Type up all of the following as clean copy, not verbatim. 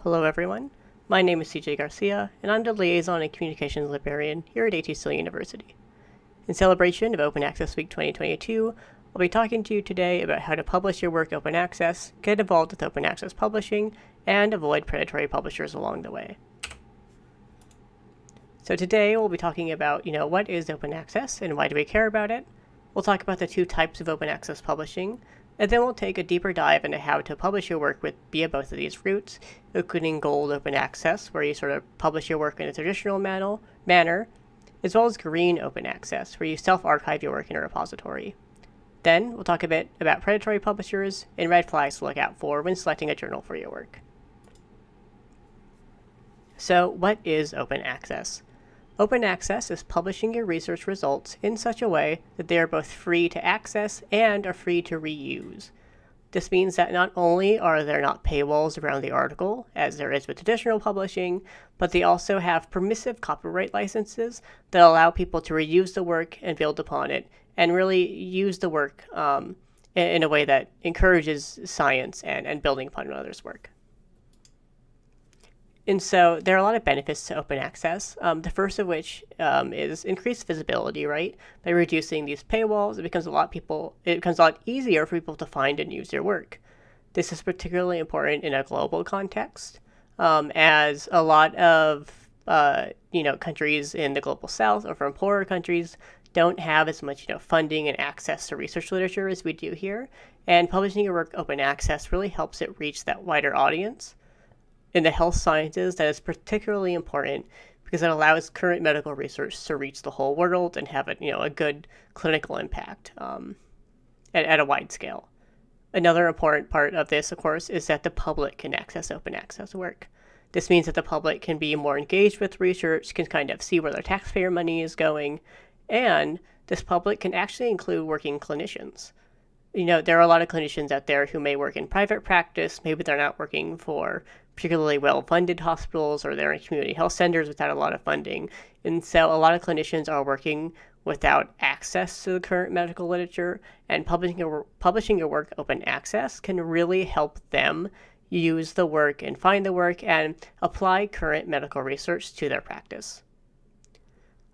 Hello everyone, my name is CJ Garcia, and I'm the Liaison and Communications Librarian here at AT University. In celebration of Open Access Week 2022, I'll be talking to you today about how to publish your work open access, get involved with open access publishing, and avoid predatory publishers along the way. So today we'll be talking about, what is open access and why do we care about it? We'll talk about the two types of open access publishing, and then we'll take a deeper dive into how to publish your work via both of these routes, including gold open access, where you sort of publish your work in a traditional manner, as well as green open access, where you self-archive your work in a repository. Then we'll talk a bit about predatory publishers and red flags to look out for when selecting a journal for your work. So what is open access? Open access is publishing your research results in such a way that they are both free to access and are free to reuse. This means that not only are there not paywalls around the article, as there is with traditional publishing, but they also have permissive copyright licenses that allow people to reuse the work and build upon it, and really use the work in a way that encourages science and building upon others' work. And so there are a lot of benefits to open access, the first of which is increased visibility, right? By reducing these paywalls, it becomes a lot easier for people to find and use your work. This is particularly important in a global context, as a lot of countries in the global south or from poorer countries don't have as much funding and access to research literature as we do here. And publishing your work open access really helps it reach that wider audience. In the health sciences, that is particularly important because it allows current medical research to reach the whole world and have a good clinical impact at a wide scale. Another important part of this, of course, is that the public can access open access work. This means that the public can be more engaged with research, can kind of see where their taxpayer money is going, and this public can actually include working clinicians. There are a lot of clinicians out there who may work in private practice. Maybe they're not working for particularly well-funded hospitals, or they're in community health centers without a lot of funding. And so a lot of clinicians are working without access to the current medical literature, and publishing your work open access can really help them use the work and find the work and apply current medical research to their practice.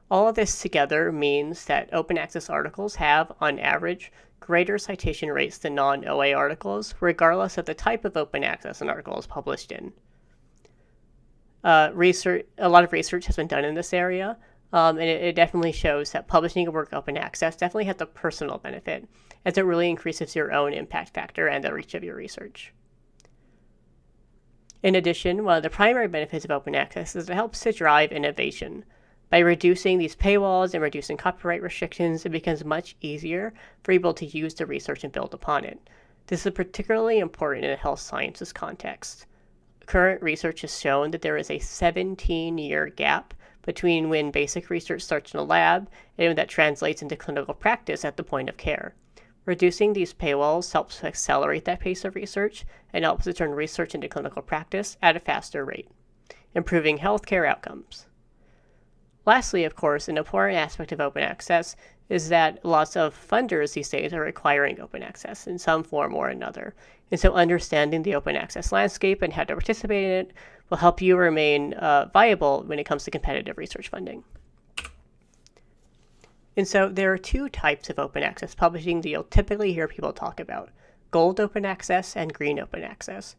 All of this together means that open access articles have, on average, greater citation rates than non-OA articles, regardless of the type of open access an article is published in. A lot of research has been done in this area, and it definitely shows that publishing your work open access definitely has a personal benefit, as it really increases your own impact factor and the reach of your research. In addition, one of the primary benefits of open access is it helps to drive innovation. By reducing these paywalls and reducing copyright restrictions, it becomes much easier for people to use the research and build upon it. This is particularly important in a health sciences context. Current research has shown that there is a 17-year gap between when basic research starts in a lab and when that translates into clinical practice at the point of care. Reducing these paywalls helps to accelerate that pace of research and helps to turn research into clinical practice at a faster rate, improving healthcare outcomes. Lastly, of course, an important aspect of open access is that lots of funders these days are requiring open access in some form or another. And so understanding the open access landscape and how to participate in it will help you remain viable when it comes to competitive research funding. And so there are two types of open access publishing that you'll typically hear people talk about: gold open access and green open access.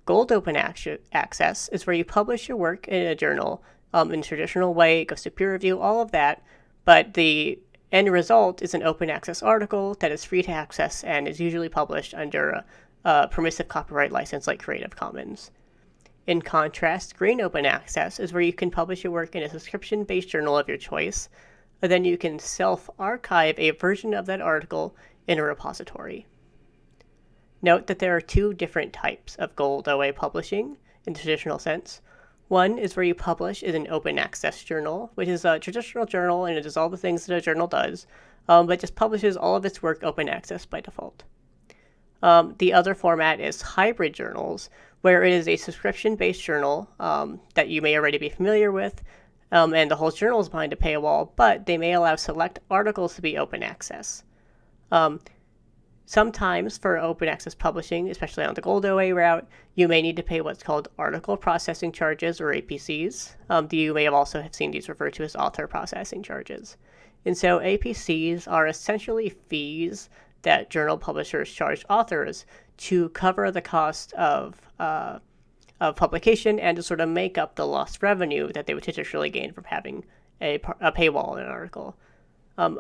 Gold open access is where you publish your work in a journal in a traditional way, it goes to peer review, all of that, but the end result is an open access article that is free to access and is usually published under a permissive copyright license like Creative Commons. In contrast, green open access is where you can publish your work in a subscription-based journal of your choice, and then you can self-archive a version of that article in a repository. Note that there are two different types of gold OA publishing in the traditional sense. One is where you publish in an open access journal, which is a traditional journal and it does all the things that a journal does, but just publishes all of its work open access by default. The other format is hybrid journals, where it is a subscription-based journal that you may already be familiar with, and the whole journal is behind a paywall, but they may allow select articles to be open access. Sometimes for open access publishing, especially on the Gold OA route, you may need to pay what's called article processing charges, or APCs. You may have also have seen these referred to as author processing charges. And so APCs are essentially fees that journal publishers charge authors to cover the cost of publication and to sort of make up the lost revenue that they would traditionally gain from having a paywall in an article.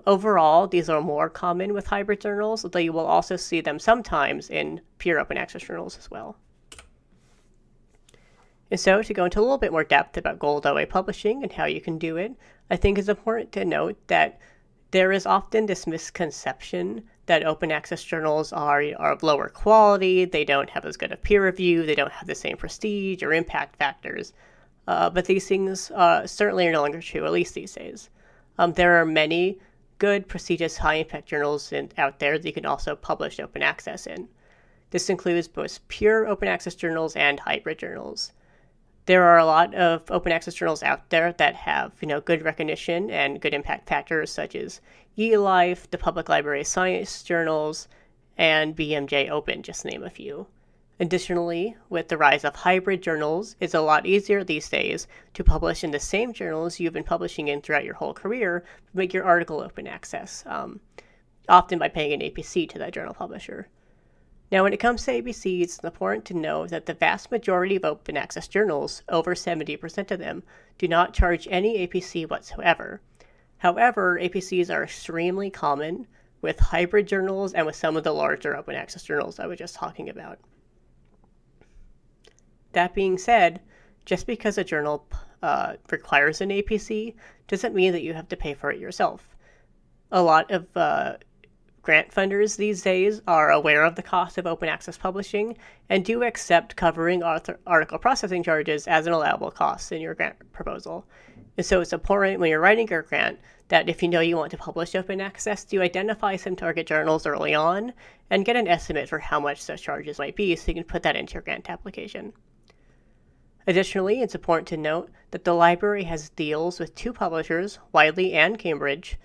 Overall, these are more common with hybrid journals, though you will also see them sometimes in pure open access journals as well. And so, to go into a little bit more depth about Gold OA publishing and how you can do it, I think it's important to note that there is often this misconception that open access journals are of lower quality, they don't have as good a peer review, they don't have the same prestige or impact factors. But these things certainly are no longer true, at least these days. There are many good, prestigious, high-impact journals out there that you can also publish open access in. This includes both pure open access journals and hybrid journals. There are a lot of open access journals out there that have, good recognition and good impact factors, such as eLife, the Public Library Science Journals, and BMJ Open, just to name a few. Additionally, with the rise of hybrid journals, it's a lot easier these days to publish in the same journals you've been publishing in throughout your whole career, but make your article open access, often by paying an APC to that journal publisher. Now, when it comes to APCs, it's important to know that the vast majority of open access journals, over 70% of them, do not charge any APC whatsoever. However, APCs are extremely common with hybrid journals and with some of the larger open access journals I was just talking about. That being said, just because a journal requires an APC doesn't mean that you have to pay for it yourself. A lot of grant funders these days are aware of the cost of open access publishing and do accept covering article processing charges as an allowable cost in your grant proposal. And so it's important when you're writing your grant that if you know you want to publish open access, to identify some target journals early on and get an estimate for how much those charges might be so you can put that into your grant application. Additionally, it's important to note that the library has deals with two publishers, Wiley and Cambridge,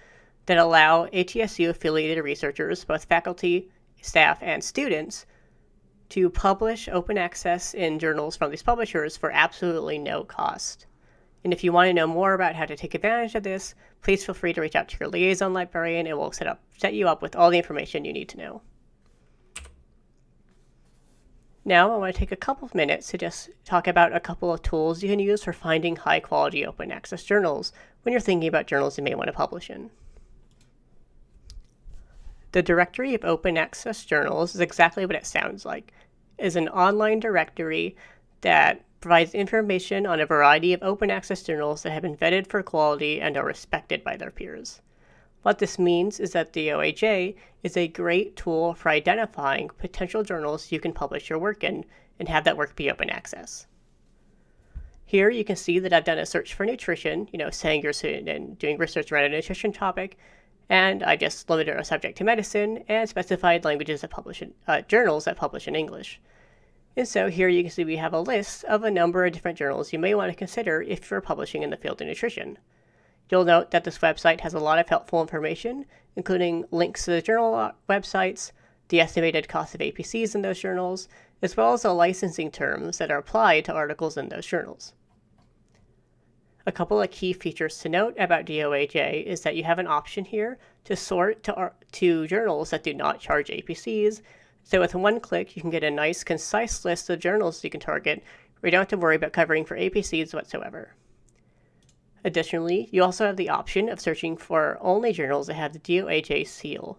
that allow ATSU-affiliated researchers, both faculty, staff, and students, to publish open access in journals from these publishers for absolutely no cost. And if you want to know more about how to take advantage of this, please feel free to reach out to your liaison librarian and we'll set you up with all the information you need to know. Now I want to take a couple of minutes to just talk about a couple of tools you can use for finding high-quality open access journals when you're thinking about journals you may want to publish in. The Directory of Open Access Journals is exactly what it sounds like. It is an online directory that provides information on a variety of open access journals that have been vetted for quality and are respected by their peers. What this means is that the OAJ is a great tool for identifying potential journals you can publish your work in and have that work be open access. Here you can see that I've done a search for nutrition, saying you're interested in doing research around a nutrition topic, and I just limited our subject to medicine and specified languages that publish in journals that publish in English. And so here you can see we have a list of a number of different journals you may want to consider if you're publishing in the field of nutrition. You'll note that this website has a lot of helpful information, including links to the journal websites, the estimated cost of APCs in those journals, as well as the licensing terms that are applied to articles in those journals. A couple of key features to note about DOAJ is that you have an option here to sort to journals that do not charge APCs. So with one click, you can get a nice, concise list of journals you can target where you don't have to worry about covering for APCs whatsoever. Additionally, you also have the option of searching for only journals that have the DOAJ seal.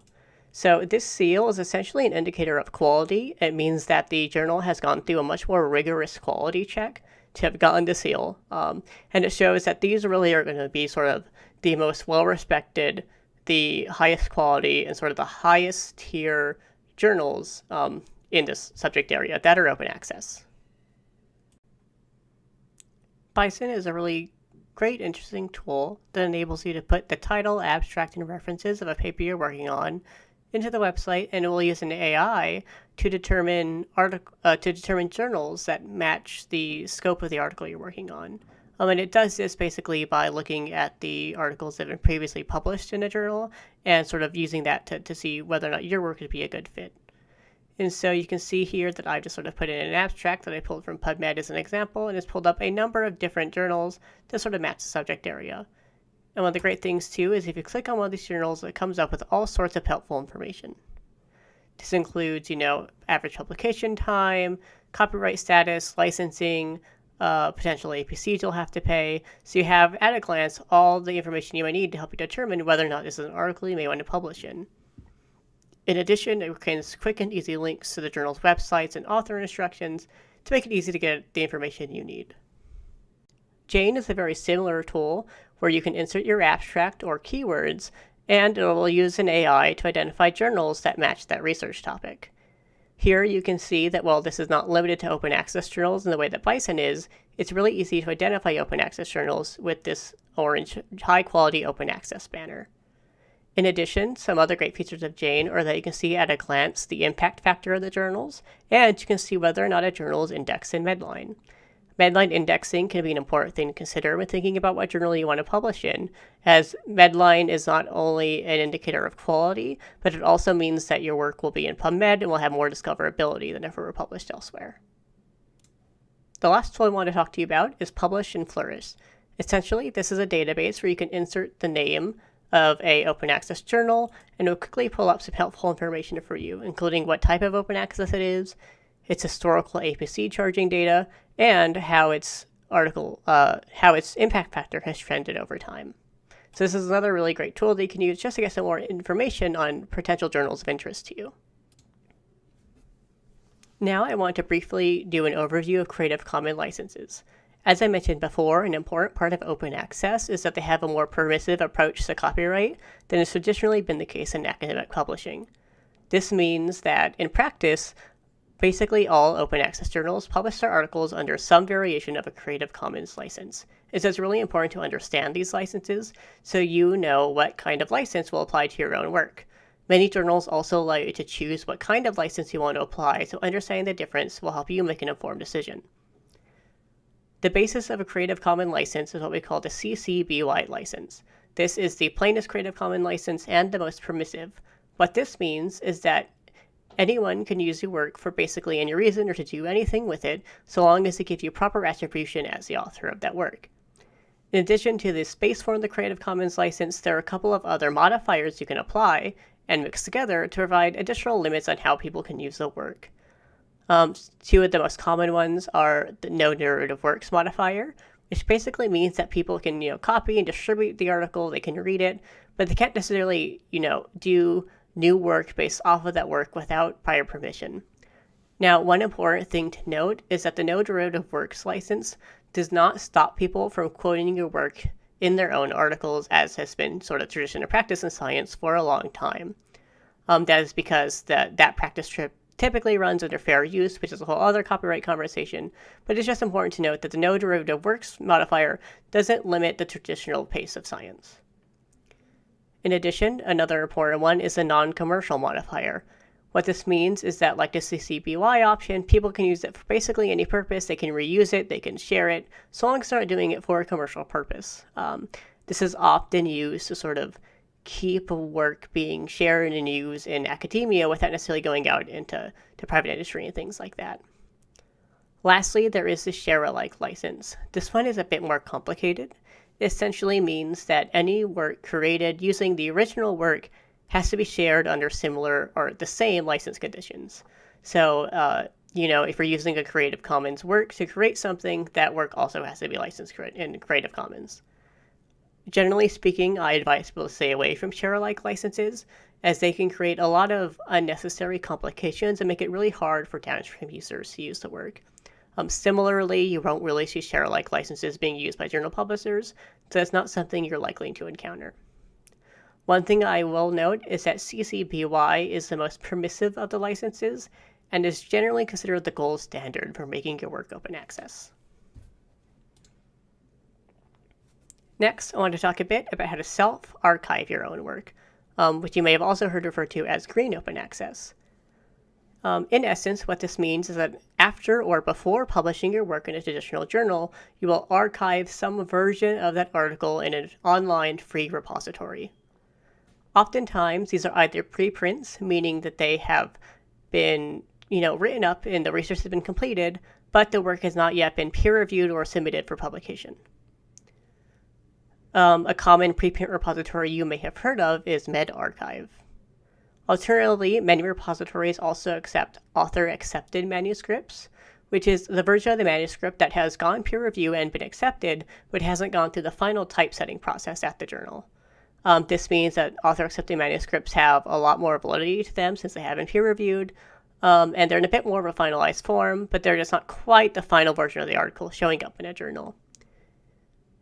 So this seal is essentially an indicator of quality. It means that the journal has gone through a much more rigorous quality check to have gotten the seal. And it shows that these really are going to be sort of the most well-respected, the highest quality, and sort of the highest tier journals in this subject area that are open access. Bison is a really great, interesting tool that enables you to put the title, abstract, and references of a paper you're working on into the website, and it will use an AI to determine journals that match the scope of the article you're working on. And it does this basically by looking at the articles that have been previously published in a journal and sort of using that to see whether or not your work would be a good fit. And so you can see here that I've just sort of put in an abstract that I pulled from PubMed as an example, and it's pulled up a number of different journals to sort of match the subject area. And one of the great things too is if you click on one of these journals, it comes up with all sorts of helpful information. This includes, average publication time, copyright status, licensing, potential APCs you'll have to pay. So you have, at a glance, all the information you might need to help you determine whether or not this is an article you may want to publish in. In addition, it contains quick and easy links to the journal's websites and author instructions to make it easy to get the information you need. Jane is a very similar tool where you can insert your abstract or keywords, and it will use an AI to identify journals that match that research topic. Here you can see that while this is not limited to open access journals in the way that Bison is, it's really easy to identify open access journals with this orange high quality open access banner. In addition, some other great features of Jane are that you can see at a glance the impact factor of the journals, and you can see whether or not a journal is indexed in Medline. Medline indexing can be an important thing to consider when thinking about what journal you want to publish in, as Medline is not only an indicator of quality, but it also means that your work will be in PubMed and will have more discoverability than if it were published elsewhere. The last tool I want to talk to you about is Publish and Flourish. Essentially, this is a database where you can insert the name of a open access journal, and it will quickly pull up some helpful information for you, including what type of open access it is, its historical APC charging data, and how its impact factor has trended over time. So this is another really great tool that you can use just to get some more information on potential journals of interest to you. Now I want to briefly do an overview of Creative Commons licenses. As I mentioned before, an important part of open access is that they have a more permissive approach to copyright than has traditionally been the case in academic publishing. This means that, in practice, basically all open access journals publish their articles under some variation of a Creative Commons license. And so it's really important to understand these licenses so you know what kind of license will apply to your own work. Many journals also allow you to choose what kind of license you want to apply, so understanding the difference will help you make an informed decision. The basis of a Creative Commons license is what we call the CC BY license. This is the plainest Creative Commons license and the most permissive. What this means is that anyone can use your work for basically any reason or to do anything with it, so long as it gives you proper attribution as the author of that work. In addition to the space form of the Creative Commons license, there are a couple of other modifiers you can apply and mix together to provide additional limits on how people can use the work. Two of the most common ones are the no narrative works modifier, which basically means that people can, copy and distribute the article, they can read it, but they can't necessarily, do new work based off of that work without prior permission. Now, one important thing to note is that the no derivative works license does not stop people from quoting your work in their own articles, as has been sort of tradition or practice in science for a long time. That is because that practice typically runs under fair use, which is a whole other copyright conversation, but it's just important to note that the no derivative works modifier doesn't limit the traditional pace of science. In addition, another important one is the non-commercial modifier. What this means is that, like the CC BY option, people can use it for basically any purpose. They can reuse it, they can share it, so long as they're not doing it for a commercial purpose. This is often used to sort of keep work being shared and used in academia without necessarily going out into private industry and things like that. Lastly, there is the share-alike license. This one is a bit more complicated. It essentially means that any work created using the original work has to be shared under similar or the same license conditions. So, if you're using a Creative Commons work to create something, that work also has to be licensed in Creative Commons. Generally speaking, I advise people to stay away from share-alike licenses, as they can create a lot of unnecessary complications and make it really hard for downstream users to use the work. Similarly, you won't really see share-alike licenses being used by journal publishers, so that's not something you're likely to encounter. One thing I will note is that CC BY is the most permissive of the licenses and is generally considered the gold standard for making your work open access. Next, I want to talk a bit about how to self-archive your own work, which you may have also heard referred to as green open access. In essence, what this means is that after or before publishing your work in a traditional journal, you will archive some version of that article in an online free repository. Oftentimes, these are either preprints, meaning that they have been written up and the research has been completed, but the work has not yet been peer-reviewed or submitted for publication. A common preprint repository you may have heard of is medRxiv. Alternatively, many repositories also accept author-accepted manuscripts, which is the version of the manuscript that has gone peer review and been accepted, but hasn't gone through the final typesetting process at the journal. This means that author-accepted manuscripts have a lot more validity to them since they have been peer-reviewed, and they're in a bit more of a finalized form, but they're just not quite the final version of the article showing up in a journal.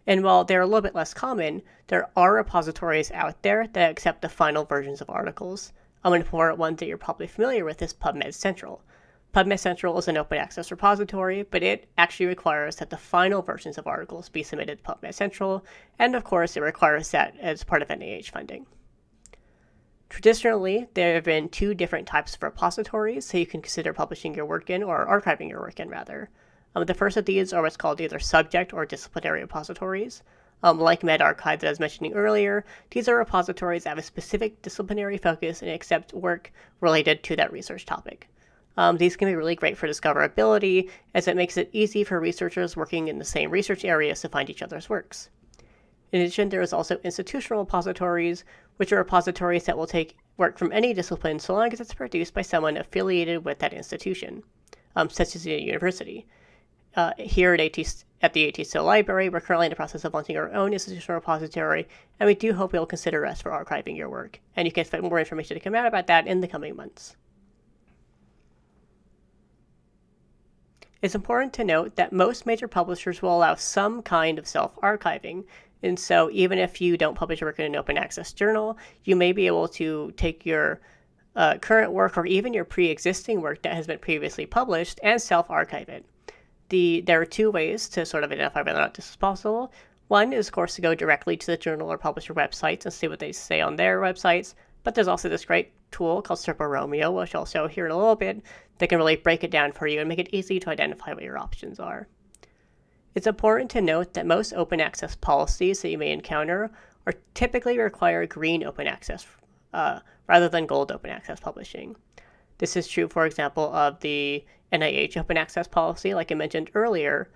And while they're a little bit less common, there are repositories out there that accept the final versions of articles. An important one that you're probably familiar with is PubMed Central. PubMed Central is an open access repository, but it actually requires that the final versions of articles be submitted to PubMed Central, and of course it requires that as part of NIH funding. Traditionally, there have been two different types of repositories so you can consider publishing your work in, or archiving your work in rather. The first of these are what's called either subject or disciplinary repositories. Like medRxiv that I was mentioning earlier, these are repositories that have a specific disciplinary focus and accept work related to that research topic. These can be really great for discoverability, as it makes it easy for researchers working in the same research areas to find each other's works. In addition, there is also institutional repositories, which are repositories that will take work from any discipline so long as it's produced by someone affiliated with that institution, such as a university. Here at the AT Still Library, we're currently in the process of launching our own institutional repository, and we do hope you'll consider us for archiving your work. And you can expect more information to come out about that in the coming months. It's important to note that most major publishers will allow some kind of self-archiving, and so even if you don't publish your work in an open access journal, you may be able to take your current work or even your pre-existing work that has been previously published and self-archive it. There are two ways to sort of identify whether or not this is possible. One is, of course, to go directly to the journal or publisher websites and see what they say on their websites, but there's also this great tool called Romeo, which I'll show here in a little bit, that can really break it down for you and make it easy to identify what your options are. It's important to note that most open access policies that you may encounter are typically require green open access rather than gold open access publishing. This is true, for example, of the NIH open access policy. Like I mentioned earlier,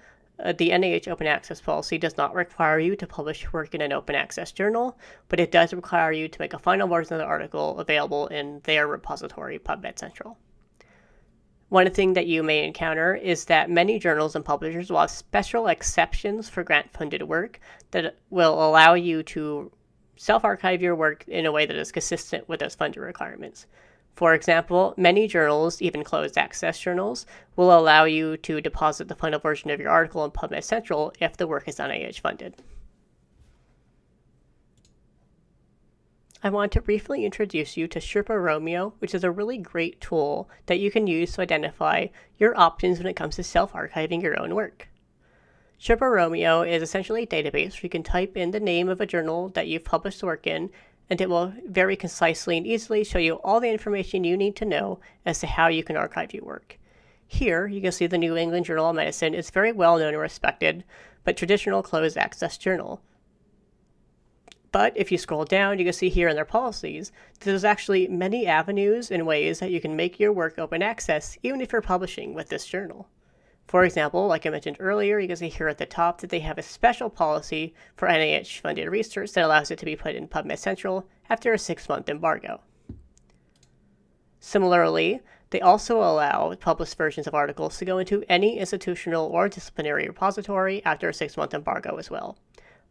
the NIH open access policy does not require you to publish work in an open access journal, but it does require you to make a final version of the article available in their repository, PubMed Central. One thing that you may encounter is that many journals and publishers will have special exceptions for grant-funded work that will allow you to self-archive your work in a way that is consistent with those funding requirements. For example, many journals, even closed access journals, will allow you to deposit the final version of your article in PubMed Central if the work is NIH funded. I want to briefly introduce you to Romeo, which is a really great tool that you can use to identify your options when it comes to self-archiving your own work. Romeo is essentially a database where you can type in the name of a journal that you've published work in, and it will very concisely and easily show you all the information you need to know as to how you can archive your work. Here, you can see the New England Journal of Medicine is very well known and respected, but traditional closed access journal. But if you scroll down, you can see here in their policies, there's actually many avenues and ways that you can make your work open access, even if you're publishing with this journal. For example, like I mentioned earlier, you can see here at the top that they have a special policy for NIH-funded research that allows it to be put in PubMed Central after a 6-month embargo. Similarly, they also allow published versions of articles to go into any institutional or disciplinary repository after a 6-month embargo as well.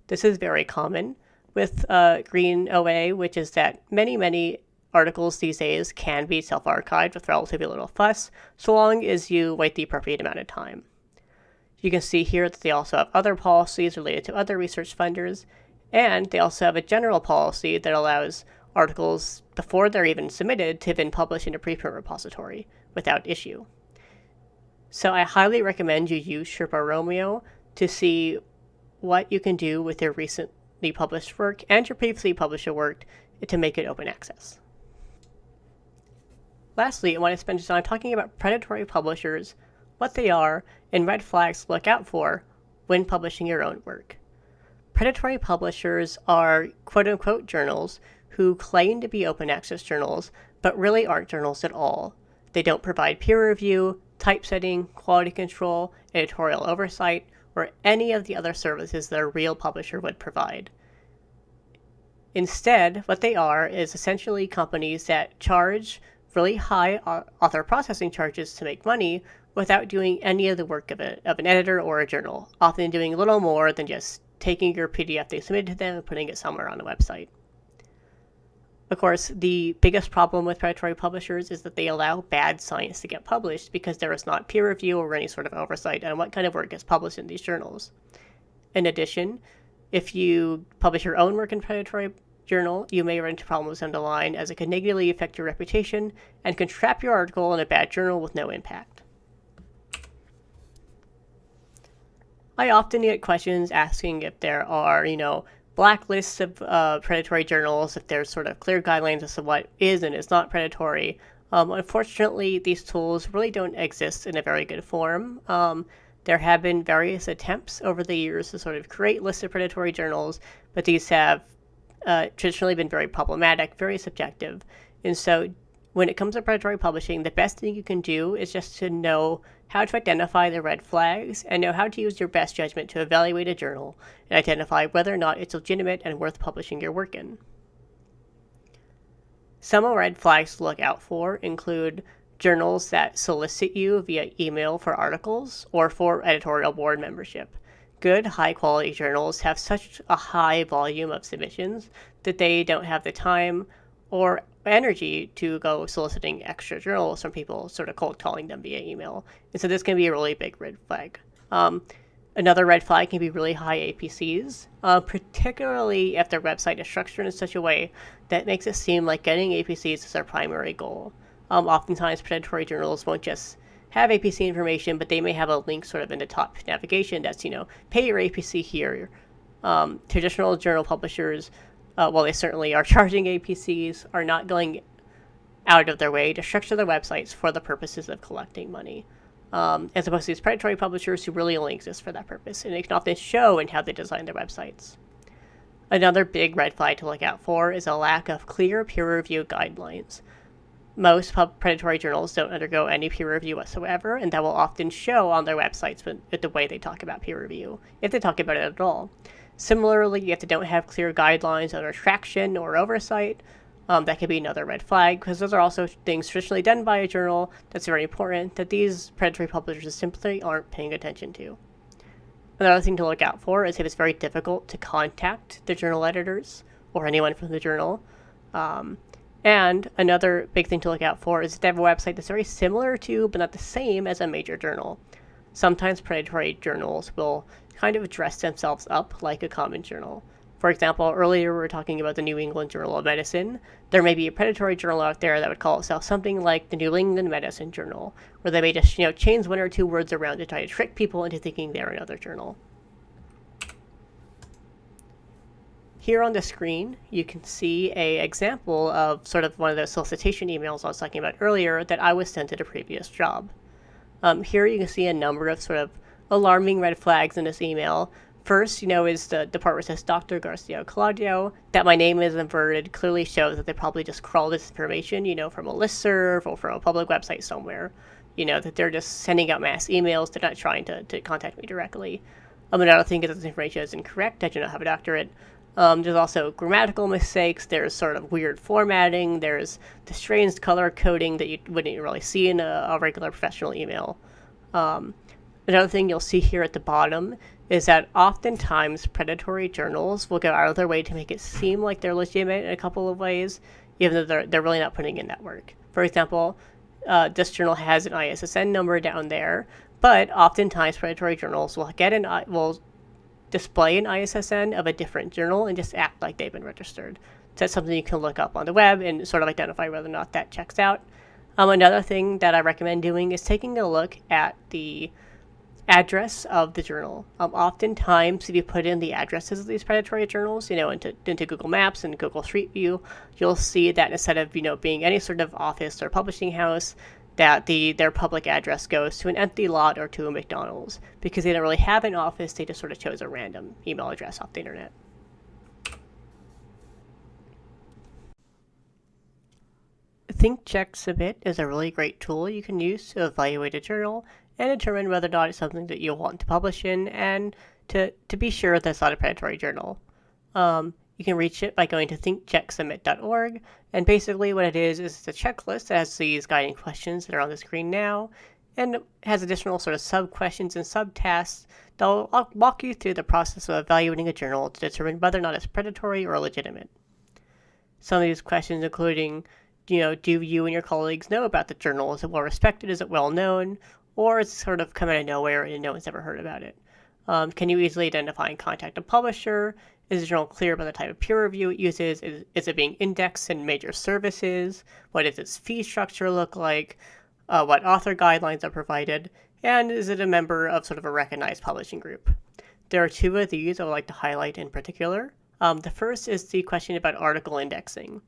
This is very common with Green OA, which is that many articles these days can be self-archived with relatively little fuss, so long as you wait the appropriate amount of time. You can see here that they also have other policies related to other research funders, and they also have a general policy that allows articles, before they're even submitted, to have been published in a preprint repository without issue. So I highly recommend you use Romeo to see what you can do with your recently published work and your previously published work to make it open access. Lastly, I want to spend some time talking about predatory publishers, what they are, and red flags to look out for when publishing your own work. Predatory publishers are quote-unquote journals who claim to be open access journals, but really aren't journals at all. They don't provide peer review, typesetting, quality control, editorial oversight, or any of the other services that a real publisher would provide. Instead, what they are is essentially companies that charge really high author processing charges to make money without doing any of the work of an editor or a journal, often doing a little more than just taking your PDF they submitted to them and putting it somewhere on a website. Of course, the biggest problem with predatory publishers is that they allow bad science to get published because there is not peer review or any sort of oversight on what kind of work gets published in these journals. In addition, if you publish your own work in predatory journal, you may run into problems down the line, as it could negatively affect your reputation and can trap your article in a bad journal with no impact. I often get questions asking if there are, blacklists of predatory journals, if there's sort of clear guidelines as to what is and is not predatory. Unfortunately, these tools really don't exist in a very good form. There have been various attempts over the years to sort of create lists of predatory journals, but these have traditionally been very problematic, very subjective. And so when it comes to predatory publishing, the best thing you can do is just to know how to identify the red flags and know how to use your best judgment to evaluate a journal and identify whether or not it's legitimate and worth publishing your work in. Some red flags to look out for include journals that solicit you via email for articles or for editorial board membership. Good, high-quality journals have such a high volume of submissions that they don't have the time or energy to go soliciting extra journals from people, sort of cold calling them via email. And so this can be a really big red flag. Another red flag can be really high APCs, particularly if their website is structured in such a way that makes it seem like getting APCs is their primary goal. Oftentimes, predatory journals won't just have APC information, but they may have a link sort of in the top navigation that's, pay your APC here. Traditional journal publishers, while they certainly are charging APCs, are not going out of their way to structure their websites for the purposes of collecting money, as opposed to these predatory publishers who really only exist for that purpose, and it can often show in how they design their websites. Another big red flag to look out for is a lack of clear peer review guidelines. Most predatory journals don't undergo any peer review whatsoever, and that will often show on their websites with the way they talk about peer review, if they talk about it at all. Similarly, if they don't have clear guidelines on retraction or oversight, that could be another red flag, because those are also things traditionally done by a journal that's very important that these predatory publishers simply aren't paying attention to. Another thing to look out for is if it's very difficult to contact the journal editors or anyone from the journal. And another big thing to look out for is if they have a website that's very similar to, but not the same as, a major journal. Sometimes predatory journals will kind of dress themselves up like a common journal. For example, earlier we were talking about the New England Journal of Medicine. There may be a predatory journal out there that would call itself something like the New England Medicine Journal, where they may just, change one or two words around to try to trick people into thinking they're another journal. Here on the screen, you can see an example of sort of one of those solicitation emails I was talking about earlier that I was sent at a previous job. Here you can see a number of sort of alarming red flags in this email. First, is the part where it says Dr. Garcia Claudio. That my name is inverted clearly shows that they probably just crawled this information, from a listserv or from a public website somewhere. That they're just sending out mass emails. They're not trying to contact me directly. Another thing is that this information is incorrect. I do not have a doctorate. There's also grammatical mistakes. There's sort of weird formatting. There's the strange color coding that you wouldn't really see in a regular professional email. Another thing you'll see here at the bottom is that oftentimes predatory journals will go out of their way to make it seem like they're legitimate in a couple of ways, even though they're really not putting in that work. For example, this journal has an ISSN number down there, but oftentimes predatory journals will will display an ISSN of a different journal and just act like they've been registered. So that's something you can look up on the web and sort of identify whether or not that checks out. Another thing that I recommend doing is taking a look at the Address of the journal. Oftentimes, if you put in the addresses of these predatory journals, into Google Maps and Google Street View, you'll see that instead of, being any sort of office or publishing house, that their public address goes to an empty lot or to a McDonald's, because they don't really have an office. They just sort of chose a random email address off the internet. Think, Check, Submit is a really great tool you can use to evaluate a journal and determine whether or not it's something that you want to publish in, and to be sure that it's not a predatory journal. You can reach it by going to thinkchecksubmit.org, and basically what it is it's a checklist that has these guiding questions that are on the screen now, and has additional sort of sub-questions and sub-tasks that will walk you through the process of evaluating a journal to determine whether or not it's predatory or legitimate. Some of these questions including, do you and your colleagues know about the journal? Is it well respected? Is it well known? Or is it sort of come out of nowhere and no one's ever heard about it? Can you easily identify and contact a publisher? Is the journal clear about the type of peer review it uses? Is it being indexed in major services? What does its fee structure look like? What author guidelines are provided? And is it a member of sort of a recognized publishing group? There are two of these I would like to highlight in particular. The first is the question about article indexing.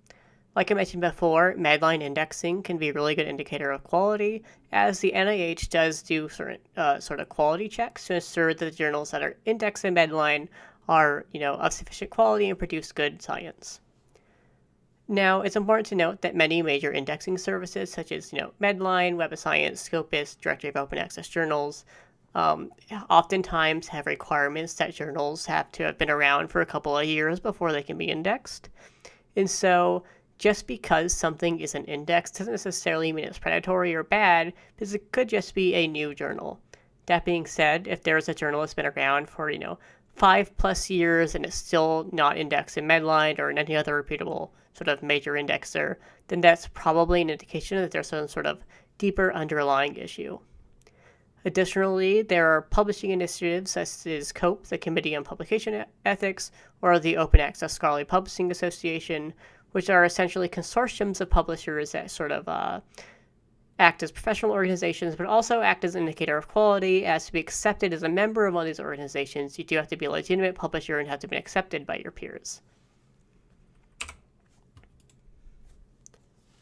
Like I mentioned before, Medline indexing can be a really good indicator of quality, as the NIH does do sort of quality checks to ensure that the journals that are indexed in Medline are, of sufficient quality and produce good science. Now, it's important to note that many major indexing services, such as, Medline, Web of Science, Scopus, Directory of Open Access Journals, oftentimes have requirements that journals have to have been around for a couple of years before they can be indexed. And so, just because something isn't indexed doesn't necessarily mean it's predatory or bad, because it could just be a new journal. That being said, if there's a journal that's been around for, 5+ years and it's still not indexed in Medline or in any other reputable sort of major indexer, then that's probably an indication that there's some sort of deeper underlying issue. Additionally, there are publishing initiatives such as COPE, the Committee on Publication Ethics, or the Open Access Scholarly Publishing Association, which are essentially consortiums of publishers that sort of act as professional organizations, but also act as an indicator of quality. As to be accepted as a member of one of these organizations, you do have to be a legitimate publisher and have to be accepted by your peers.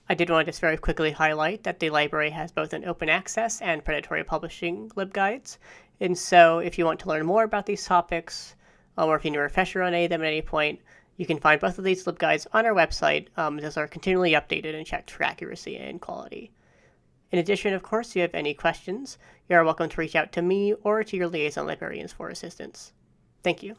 I did want to just very quickly highlight that the library has both an open access and predatory publishing libguides. And so if you want to learn more about these topics, or if you need a refresher on any of them at any point, you can find both of these libguides on our website. Those are continually updated and checked for accuracy and quality. In addition, of course, if you have any questions, you are welcome to reach out to me or to your liaison librarians for assistance. Thank you.